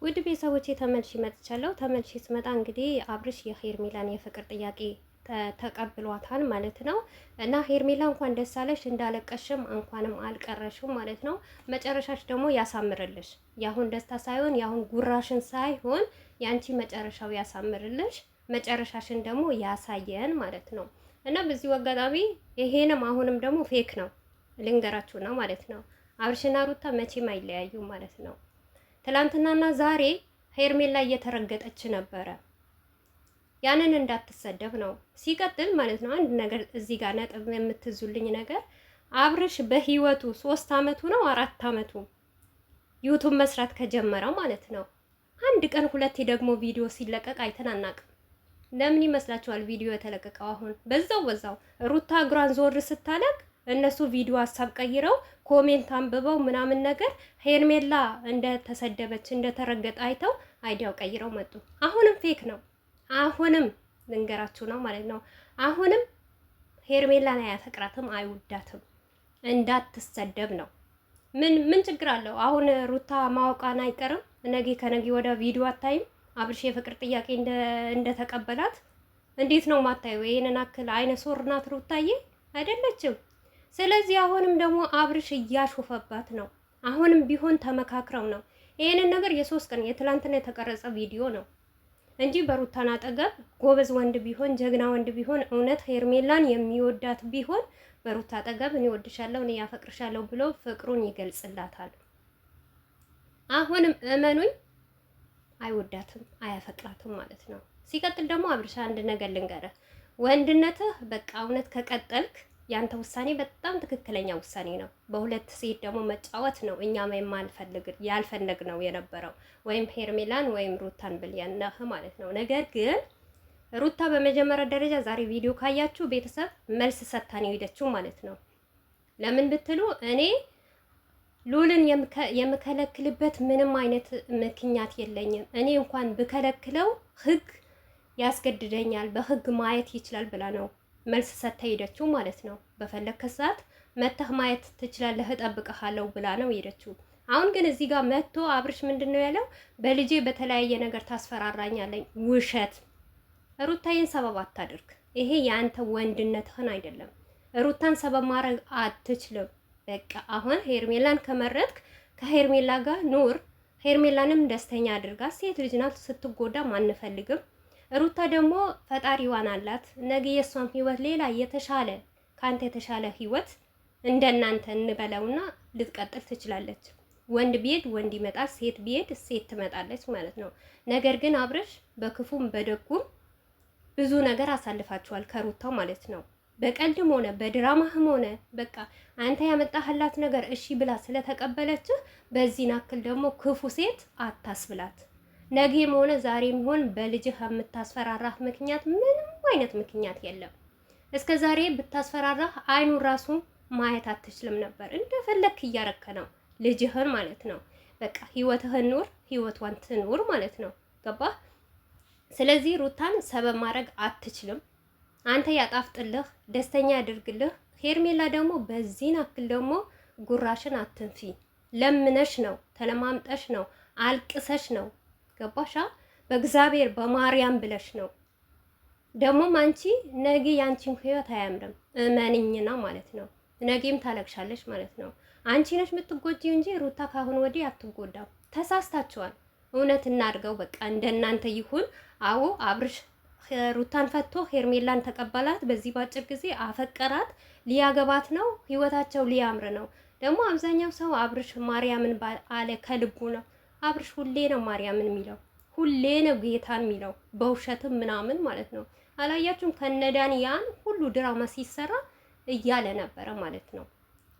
ውድ ቤተሰቦቼ ተመልሼ መጥቻለሁ። ተመልሼ ስመጣ እንግዲህ አብርሽ የሄርሜላን የፍቅር ጥያቄ ተቀብሏታል ማለት ነው። እና ሄርሜላ እንኳን ደስ አለሽ፣ እንዳለቀሽም እንኳንም አልቀረሽም ማለት ነው። መጨረሻሽ ደግሞ ያሳምርልሽ። የአሁን ደስታ ሳይሆን የአሁን ጉራሽን ሳይሆን ያንቺ መጨረሻው ያሳምርልሽ፣ መጨረሻሽን ደግሞ ያሳየን ማለት ነው። እና በዚሁ አጋጣሚ ይሄንም አሁንም ደግሞ ፌክ ነው ልንገራችሁ ነው ማለት ነው። አብርሽና ሩታ መቼም አይለያዩም ማለት ነው። ትላንትናና ዛሬ ሄርሜላ እየተረገጠች ነበረ። ያንን እንዳትሰደብ ነው። ሲቀጥል ማለት ነው አንድ ነገር እዚህ ጋር ነጥብ የምትዙልኝ ነገር አብርሽ በህይወቱ 3 አመቱ ነው 4 አመቱ ዩቱብ መስራት ከጀመረ ማለት ነው አንድ ቀን ሁለቴ ደግሞ ቪዲዮ ሲለቀቅ አይተን አናውቅም። ለምን ይመስላችኋል ቪዲዮ የተለቀቀው? አሁን በዛው ሩታ እግሯን ዞር ስታለቅ እነሱ ቪዲዮ ሀሳብ ቀይረው ኮሜንት አንብበው ምናምን ነገር ሄርሜላ እንደተሰደበች እንደተረገጠ አይተው አይዲያው ቀይረው መጡ። አሁንም ፌክ ነው። አሁንም ልንገራችሁ ነው ማለት ነው። አሁንም ሄርሜላን አያፈቅራትም፣ አይወዳትም። እንዳትሰደብ ነው። ምን ችግር አለው? አሁን ሩታ ማወቃን አይቀርም። ነገ ከነገ ወደ ቪዲዮ አታይም? አብርሽ የፍቅር ጥያቄ እንደተቀበላት እንዴት ነው ማታየው? ይሄንን አክል አይነ ሶር ናት ሩታዬ አይደለችም። ስለዚህ አሁንም ደግሞ አብርሽ እያሾፈባት ነው። አሁንም ቢሆን ተመካክረው ነው። ይሄንን ነገር የ3 ቀን የትላንትና የተቀረጸ ቪዲዮ ነው እንጂ በሩታና አጠገብ ጎበዝ ወንድ ቢሆን ጀግና ወንድ ቢሆን እውነት ሄርሜላን የሚወዳት ቢሆን በሩታ አጠገብ እኔ ወድሻለሁ እኔ ያፈቅርሻለሁ ብሎ ፍቅሩን ይገልጽላታል። አሁንም እመኑኝ አይወዳትም፣ አያፈቅራትም ማለት ነው። ሲቀጥል ደግሞ አብርሽ አንድ ነገር ልንገርህ፣ ወንድነትህ በቃ እውነት ከቀጠልክ ያንተ ውሳኔ በጣም ትክክለኛ ውሳኔ ነው። በሁለት ሴት ደግሞ መጫወት ነው እኛም ያልፈለግ ነው የነበረው ወይም ሄርሜላን ወይም ሩታን ብልያነህ ማለት ነው። ነገር ግን ሩታ በመጀመሪያ ደረጃ ዛሬ ቪዲዮ ካያችሁ ቤተሰብ መልስ ሰጥታ ነው ሄደችው ማለት ነው። ለምን ብትሉ እኔ ሉልን የምከለክልበት ምንም አይነት ምክንያት የለኝም። እኔ እንኳን ብከለክለው ህግ ያስገድደኛል፣ በህግ ማየት ይችላል ብላ ነው መልስ ሰጥታ ሄደችው ማለት ነው። በፈለክ ሰዓት መተህ ማየት ትችላለህ እጠብቅሃለሁ ብላ ነው ሄደችው። አሁን ግን እዚህ ጋር መጥቶ አብርሽ ምንድነው ያለው? በልጄ በተለያየ ነገር ታስፈራራኛለኝ። ውሸት። ሩታዬን ሰበብ አታድርግ። ይሄ የአንተ ወንድነትህን አይደለም። ሩታን ሰበብ ማድረግ አትችልም። በቃ አሁን ሄርሜላን ከመረጥክ ከሄርሜላ ጋር ኑር። ሄርሜላንም ደስተኛ አድርጋ። ሴት ልጅ ናት፣ ስትጎዳ አንፈልግም። ሩታ ደግሞ ፈጣሪዋን አላት። ነገ የሷም ህይወት ሌላ የተሻለ ካንተ የተሻለ ህይወት እንደናንተ እንበለውና ልትቀጥል ትችላለች። ወንድ ቢሄድ ወንድ ይመጣል፣ ሴት ቢሄድ ሴት ትመጣለች ማለት ነው። ነገር ግን አብርሽ በክፉም በደጉም ብዙ ነገር አሳልፋችኋል ከሩታው ማለት ነው። በቀልድም ሆነ በድራማህም ሆነ በቃ አንተ ያመጣህላት ነገር እሺ ብላ ስለተቀበለችህ በዚህ ናክል ደግሞ ክፉ ሴት አታስብላት። ነገም ሆነ ዛሬም ሆነ በልጅህ የምታስፈራራህ ምክንያት ምንም አይነት ምክንያት የለም። እስከ ዛሬ ብታስፈራራህ አይኑ ራሱ ማየት አትችልም ነበር። እንደፈለክ እያረከ ነው ልጅህን ማለት ነው። በቃ ህይወትህን ኑር፣ ህይወቷን ትኑር ማለት ነው። ገባህ? ስለዚህ ሩታን ሰበብ ማድረግ አትችልም። አንተ ያጣፍጥልህ፣ ደስተኛ ያድርግልህ። ሄርሜላ ደግሞ በዚህን አክል ደግሞ ጉራሽን አትንፊ። ለምነሽ ነው፣ ተለማምጠሽ ነው፣ አልቅሰሽ ነው። ገባሻ? በእግዚአብሔር በማርያም ብለሽ ነው። ደግሞም አንቺ ነገ ያንቺን ህይወት አያምርም እመንኝና ማለት ነው። ነገም ታለቅሻለሽ ማለት ነው። አንቺ ነሽ የምትጎጂው እንጂ ሩታ ካሁን ወዲህ አትጎዳም። ተሳስታችኋል። እውነት እናድርገው በቃ እንደናንተ ይሁን። አዎ አብርሽ ሩታን ፈቶ ሄርሜላን ተቀበላት። በዚህ ባጭር ጊዜ አፈቀራት፣ ሊያገባት ነው፣ ህይወታቸው ሊያምር ነው። ደግሞ አብዛኛው ሰው አብርሽ ማርያምን አለ ከልቡ ነው። አብርሽ ሁሌ ነው ማርያምን የሚለው፣ ሁሌ ነው ጌታን የሚለው በውሸትም ምናምን ማለት ነው። አላያችሁም? ከነዳኒ ያን ሁሉ ድራማ ሲሰራ እያለ ነበረ ማለት ነው።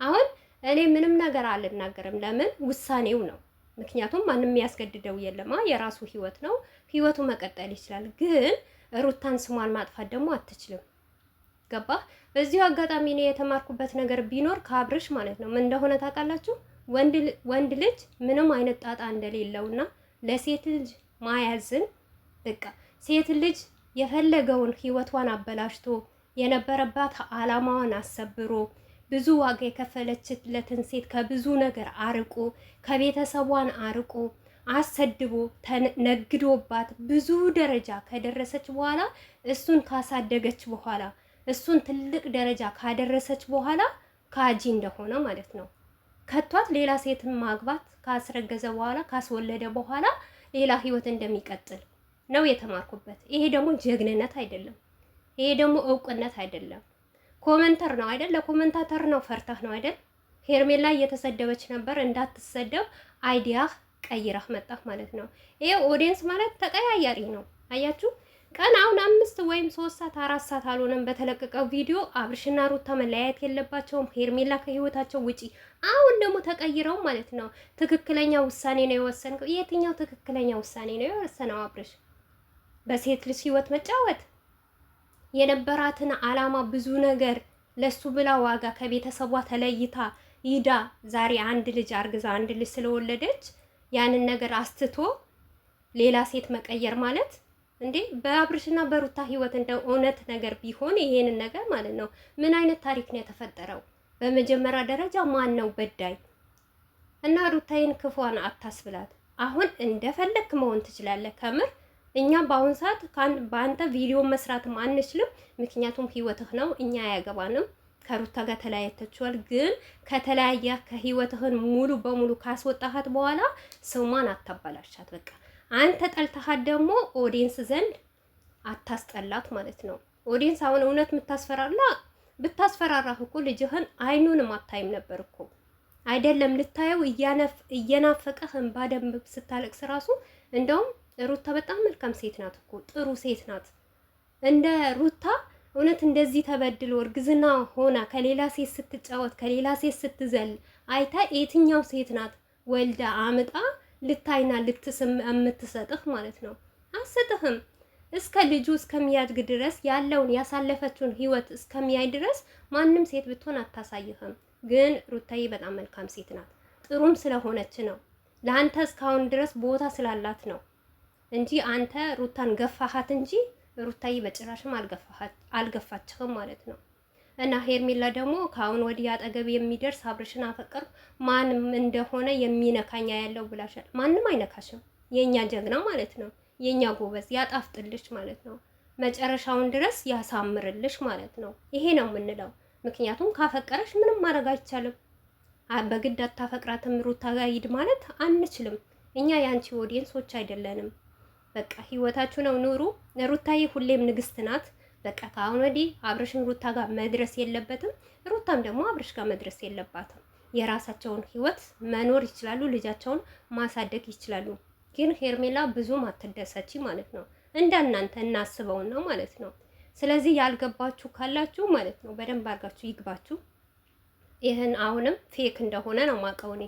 አሁን እኔ ምንም ነገር አልናገርም። ለምን? ውሳኔው ነው። ምክንያቱም ማንም የሚያስገድደው የለማ፣ የራሱ ህይወት ነው። ህይወቱ መቀጠል ይችላል። ግን ሩታን ስሟን ማጥፋት ደግሞ አትችልም። ገባህ? በዚሁ አጋጣሚ እኔ የተማርኩበት ነገር ቢኖር ከአብርሽ ማለት ነው ምን እንደሆነ ታውቃላችሁ? ወንድ ልጅ ምንም አይነት ጣጣ እንደሌለውና ለሴት ልጅ ማያዝን በቃ ሴት ልጅ የፈለገውን ህይወቷን አበላሽቶ የነበረባት አላማዋን አሰብሮ ብዙ ዋጋ የከፈለችለትን ሴት ከብዙ ነገር አርቆ ከቤተሰቧን አርቆ አሰድቦ ነግዶባት ብዙ ደረጃ ከደረሰች በኋላ እሱን ካሳደገች በኋላ እሱን ትልቅ ደረጃ ካደረሰች በኋላ ካጂ እንደሆነ ማለት ነው። ከቷት ሌላ ሴትን ማግባት ካስረገዘ በኋላ ካስወለደ በኋላ ሌላ ህይወት እንደሚቀጥል ነው የተማርኩበት። ይሄ ደግሞ ጀግንነት አይደለም። ይሄ ደግሞ እውቅነት አይደለም። ኮመንተር ነው አይደል? ለኮመንታተር ነው ፈርተህ ነው አይደል? ሄርሜላ እየተሰደበች ነበር፣ እንዳትሰደብ አይዲያህ ቀይረህ መጣህ ማለት ነው። ይሄ ኦዲየንስ ማለት ተቀያያሪ ነው። አያችሁ ቀን አሁን 5 ወይም 3 ሰዓት 4 ሰዓት አልሆነም በተለቀቀው ቪዲዮ አብርሽና ሩታ መለያየት የለባቸውም፣ ሄርሜላ ከህይወታቸው ውጪ። አሁን ደግሞ ተቀይረው ማለት ነው። ትክክለኛ ውሳኔ ነው የወሰንከው። የትኛው ትክክለኛ ውሳኔ ነው የወሰነው አብርሽ? በሴት ልጅ ህይወት መጫወት የነበራትን አላማ ብዙ ነገር ለሱ ብላ ዋጋ ከቤተሰቧ ተለይታ ይዳ ዛሬ አንድ ልጅ አርግዛ አንድ ልጅ ስለወለደች ያንን ነገር አስትቶ ሌላ ሴት መቀየር ማለት እንዴ! በአብርሽና በሩታ ህይወት እንደው እውነት ነገር ቢሆን ይሄንን ነገር ማለት ነው ምን አይነት ታሪክ ነው የተፈጠረው? በመጀመሪያ ደረጃ ማን ነው በዳይ? እና ሩታይን ክፉዋን አታስብላት። አሁን እንደፈለክ መሆን ትችላለህ። ከምር እኛ በአሁን ሰዓት በአንተ ቪዲዮ መስራትም አንችልም፣ ምክንያቱም ህይወትህ ነው፣ እኛ አያገባንም። ከሩታ ጋር ተለያይታችኋል። ግን ከተለያየ ከህይወትህን ሙሉ በሙሉ ካስወጣሃት በኋላ ስሟን አታባላሻት። በቃ አንተ ጠልተሃት ደግሞ ኦዲየንስ ዘንድ አታስጠላት ማለት ነው። ኦዲየንስ አሁን እውነት ብታስፈራራህ እኮ ልጅህን አይኑንም አታይም ነበር እኮ አይደለም ልታየው እየናፈቀህ እንባ ደም ስታለቅስ ራሱ። እንደውም ሩታ በጣም መልካም ሴት ናት እኮ ጥሩ ሴት ናት። እንደ ሩታ እውነት እንደዚህ ተበድሎ እርግዝና ሆና ከሌላ ሴት ስትጫወት ከሌላ ሴት ስትዘል አይታ የትኛው ሴት ናት ወልዳ አምጣ ልታይና ልትስም የምትሰጥህ ማለት ነው? አትሰጥህም። እስከ ልጁ እስከሚያድግ ድረስ ያለውን ያሳለፈችውን ህይወት እስከሚያይ ድረስ ማንም ሴት ብትሆን አታሳይህም። ግን ሩታዬ በጣም መልካም ሴት ናት። ጥሩም ስለሆነች ነው ለአንተ እስካሁን ድረስ ቦታ ስላላት ነው እንጂ አንተ ሩታን ገፋሃት እንጂ ሩታዬ በጭራሽም አልገፋችህም ማለት ነው። እና ሄርሜላ ደግሞ ከአሁን ወዲህ አጠገብ የሚደርስ አብርሽን አፈቀር ማንም እንደሆነ የሚነካኛ ያለው ብላሻል። ማንም አይነካሽም። የኛ ጀግና ማለት ነው። የኛ ጎበዝ ያጣፍጥልሽ ማለት ነው። መጨረሻውን ድረስ ያሳምርልሽ ማለት ነው። ይሄ ነው የምንለው። ምክንያቱም ካፈቀረሽ ምንም ማድረግ አይቻልም። በግድ አታፈቅራትም ሩታ ጋር ሂድ ማለት አንችልም። እኛ ያንቺ ኦዲየንሶች አይደለንም። በቃ ህይወታችሁ ነው ኑሩ። ሩታዬ ሁሌም ንግስት ናት። በቃ ከአሁን ወዲህ አብርሽም ሩታ ጋር መድረስ የለበትም፣ ሩታም ደግሞ አብርሽ ጋር መድረስ የለባትም። የራሳቸውን ህይወት መኖር ይችላሉ፣ ልጃቸውን ማሳደግ ይችላሉ። ግን ሄርሜላ ብዙም አትደሰቺ ማለት ነው። እንደናንተ እናስበውን ነው ማለት ነው። ስለዚህ ያልገባችሁ ካላችሁ ማለት ነው በደንብ አድርጋችሁ ይግባችሁ። ይህን አሁንም ፌክ እንደሆነ ነው ማቀው እኔ